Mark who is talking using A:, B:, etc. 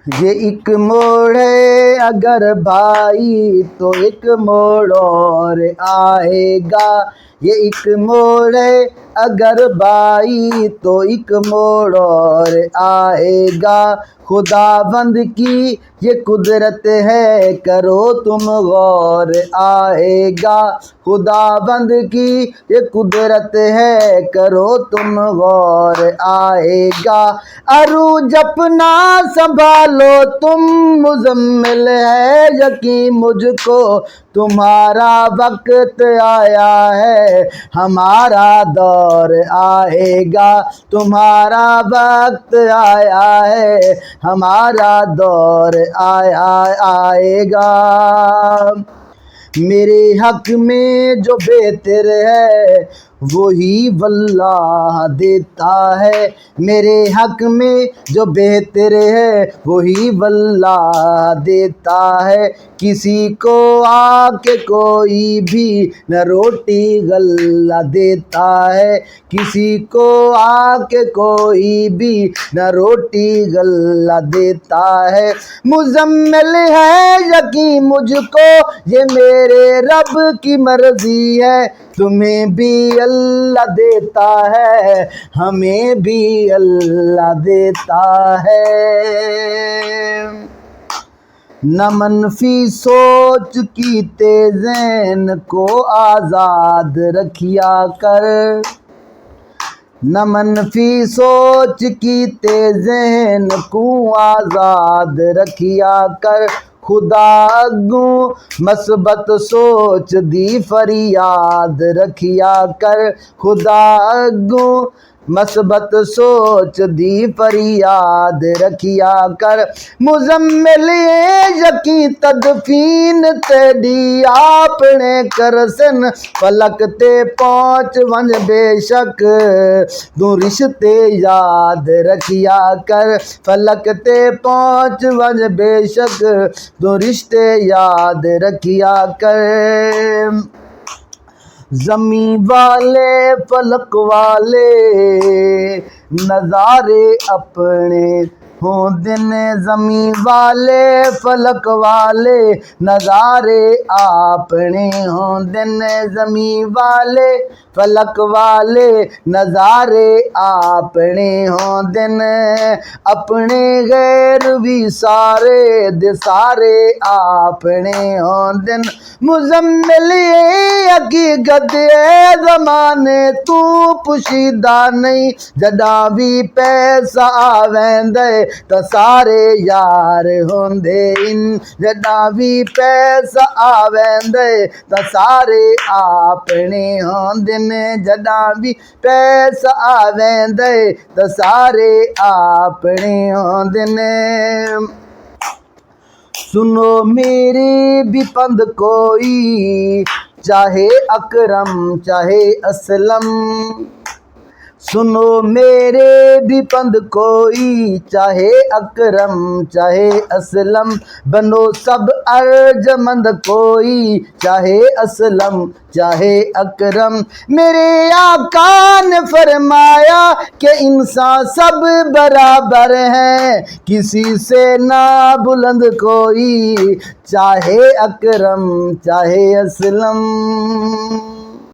A: ये एक मोड़ है अगर भाई तो एक मोड़ और आएगा। ये एक मोड़ है अगर भाई तो एक मोड़ और आएगा। खुदाबंद की ये कुदरत है करो तुम गौर आएगा। खुदाबंद की ये कुदरत है करो तुम गौर आएगा। अरूज अपना संभालो तुम मुजम्मिल है यकीन मुझको तुम्हारा वक्त आया है। हमारा दौर आएगा तुम्हारा वक्त आया है। हमारा दौर आएगा। मेरे हक में जो बेहतर है वही वल्लाह देता है। मेरे हक में जो बेहतर है वही वल्लाह देता है। किसी को आके कोई भी न रोटी गल्ला देता है। किसी को आके कोई भी न रोटी गल्ला देता है। मुजम्मिल है यकीन मुझको ये मेरे रब की मर्जी है। तुम्हें भी अल्लाह देता है हमें भी अल्लाह देता है। न मनफी सोच की तेज़ेन को आज़ाद रखिया कर। न मनफी सोच की तेज़ेन को आज़ाद रखिया कर। खुदा अगू मस्बत सोच दी फरियाद रखिया कर। खुदा अगू मस्बत सोच दी फरियाद रखिया कर। मुजम्मिल यकीन तदफीन तेरी आपने करसन फलक ते पहुँच वन बेशक तू रिश्ते याद रखिया कर। फलक ते पहुँच वन बेशक तू रिश्ते याद रखिया कर। ज़मीं वाले फलक वाले नज़ारे अपने हों दिन। ज़मीं वाले फलक वाले नज़ारे आपने हों दिन। ज़मीं वाले फलक वाले नज़ारे आपने हों दिन। अपने गैर भी सारे दिसारे आपने हों दिन। मुजम्मिल हकीकत है ज़माने तू पुशीदा नहीं। जदा भी पैसा आवेंदे तो सारे यार होंदे इन। जदा भी पैसा आवेंदे तो सारे आपने होंदे ने। जदा भी पैसा आवेंदे तो सारे आपने होंदे ने। सुनो मेरे भी पंद कोई चाहे अकरम चाहे असलम। सुनो मेरे भी पंद कोई चाहे अकरम चाहे असलम। बनो सब अर्जमंद कोई चाहे असलम चाहे अकरम। मेरे आका ने फरमाया कि इंसान सब बराबर हैं। किसी से ना बुलंद कोई चाहे अकरम चाहे असलम।